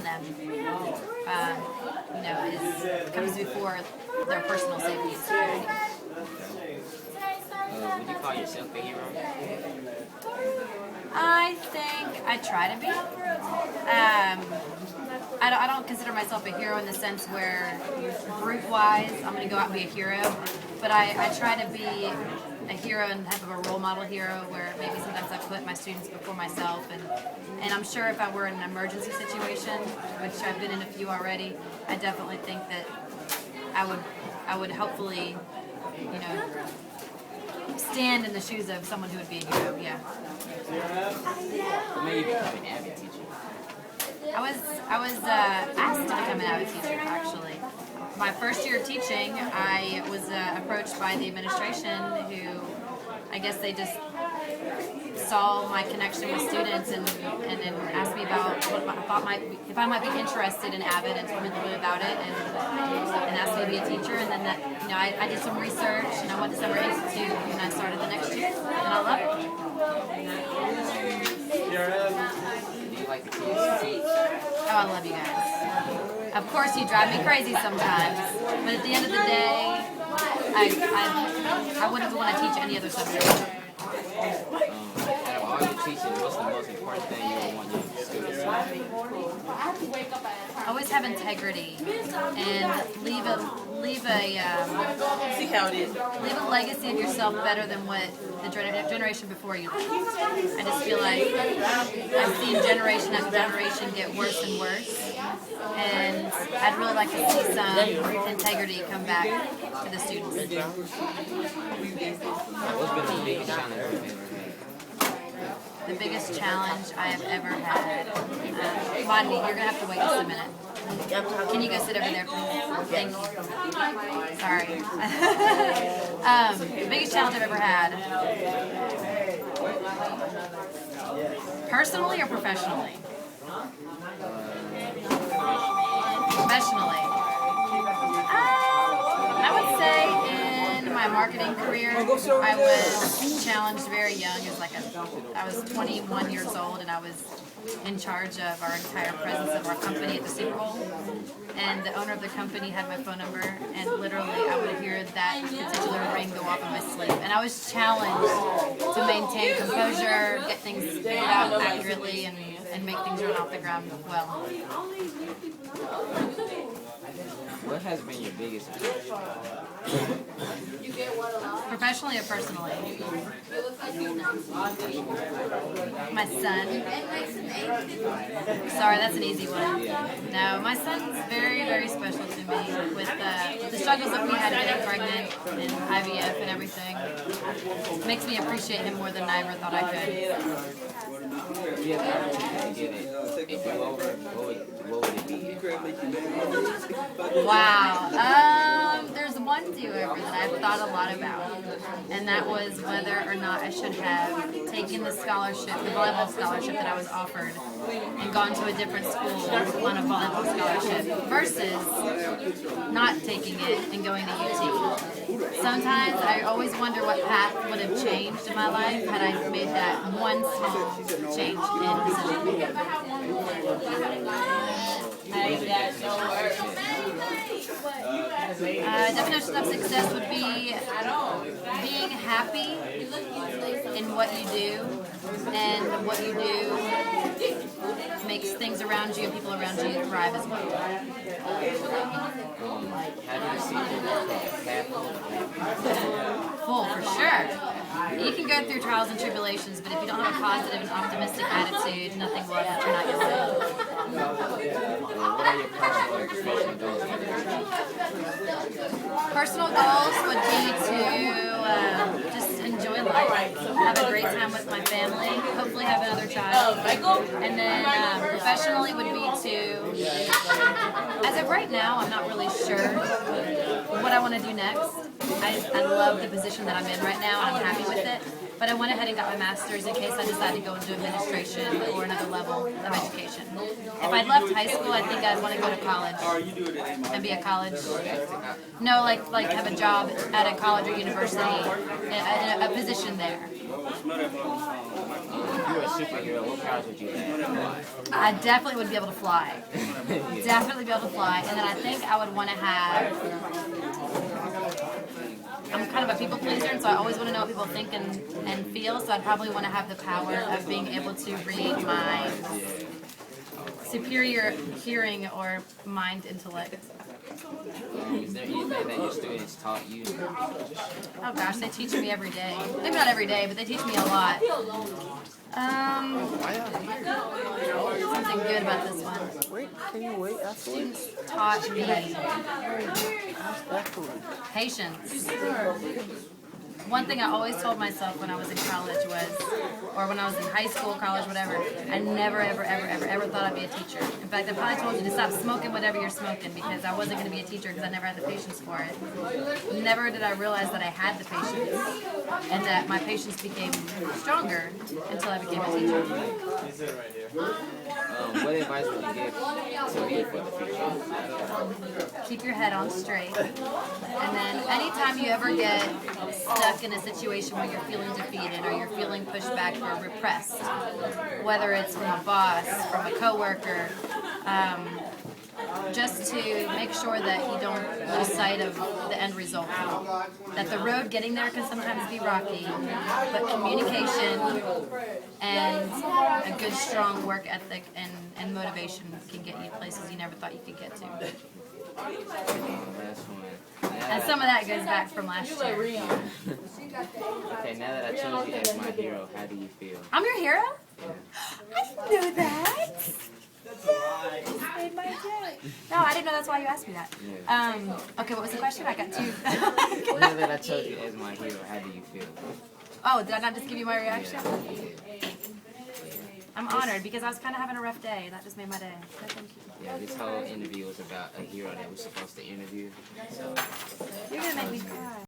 them, comes before their personal safety and security. Would you call yourself a hero? I think I try to be. I don't consider myself a hero in the sense where group-wise I'm going to go out and be a hero, but I try to be a hero and have a role model hero where maybe sometimes I put my students before myself, and I'm sure if I were in an emergency situation, which I've been in a few already, I definitely think that I would hopefully, stand in the shoes of someone who would be a hero. Yeah. Or maybe become an avid teacher. I was asked to become an avid teacher, actually. My first year of teaching, I was approached by the administration who, I guess they just saw my connection with students and then asked me about if I might be interested in Avid and told me a little bit about it and asked me to be a teacher. And then I did some research and I went to Summer Institute and I started the next year and I love it. Do you like the kids you teach? Oh, I love you guys. Of course, you drive me crazy sometimes, but at the end of the day, I wouldn't want to teach any other subject. Out of all your teaching, what's the most important thing you would want your students to know? Always have integrity and leave a See how it is. leave a legacy of yourself better than what the generation before you left. I just feel like I've seen generation after generation get worse and worse, and I'd really like to see some integrity come back to the students. What's been the biggest challenge you've ever had? The biggest challenge I have ever had. Monty, you're gonna have to wait just a minute. Can you go sit over there, please? Thank you. Sorry. The biggest challenge I've ever had. Personally or professionally? Professionally. I would say in my marketing career, I was challenged very young. I was 21 years old and I was in charge of our entire presence of our company at the Super Bowl. And the owner of the company had my phone number, and literally I would hear that particular ring go off in my sleep. And I was challenged to maintain composure, get things figured out accurately, and make things run off the ground well. What has been your biggest achievement? Professionally or personally? My son. Sorry, that's an easy one. No, my son's very, very special to me with the struggles that we had getting pregnant and IVF and everything. It makes me appreciate him more than I ever thought I could. If you had the opportunity to get it do-over, what would it be? Wow. There's one do-over that I've thought a lot about, and that was whether or not I should have taken the scholarship, the volleyball scholarship that I was offered, and gone to a different school on a volleyball scholarship versus not taking it and going to UT. Sometimes I always wonder what path would have changed in my life had I made that one small change in decision. Definition of success would be being happy in what you do, and what you do makes things around you and people around you thrive as well. How do you see it? Full, for sure. You can go through trials and tribulations, but if you don't have a positive and optimistic attitude, nothing will ever turn out your way. What are your personal and professional goals for the future? Personal goals would be to just enjoy life, have a great time with my family, hopefully have another child, and then professionally would be to, as of right now, I'm not really sure what I want to do next. I love the position that I'm in right now, and I'm happy with it. But I went ahead and got my master's in case I decide to go into administration or another level of education. If I'd left high school, I think I'd want to go to college and be a college. No, like have a job at a college or university, a position there. You were superhero, what powers would you have? And why? I definitely would be able to fly. Definitely be able to fly. And then I think I would want to have. I'm kind of a people pleaser, and so I always want to know what people think and feel. So I'd probably want to have the power of being able to read my superior hearing or mind intellect. Is there anything that your students taught you? Oh gosh, they teach me every day. Maybe not every day, but they teach me a lot. Something good about this one. Wait, can you wait? Students taught me patience. One thing I always told myself when I was in college was, or when I was in high school, college, whatever, I never, ever, ever, ever, ever thought I'd be a teacher. In fact, I probably told you to stop smoking whatever you're smoking because I wasn't going to be a teacher because I never had the patience for it. Never did I realize that I had the patience and that my patience became stronger until I became a teacher. What advice would you give to me for the future? Keep your head on straight. And then anytime you ever get stuck in a situation where you're feeling defeated or you're feeling pushed back or repressed, whether it's from a boss, from a coworker, just to make sure that you don't lose sight of the end result. That the road getting there can sometimes be rocky, but communication and a good strong work ethic and motivation can get you places you never thought you could get to. Last one. And some of that goes back from last year. Okay, now that I chose you as my hero, how do you feel? I'm your hero? I didn't know that. Yes, made my day. No, I didn't know that's why you asked me that. Okay, what was the question? I got two. Now that I chose you as my hero, how do you feel? Oh, did I not just give you my reaction? I'm honored because I was kind of having a rough day. That just made my day. So thank you. Yeah, this whole interview was about a hero that we're supposed to interview. So, You're going to make me cry.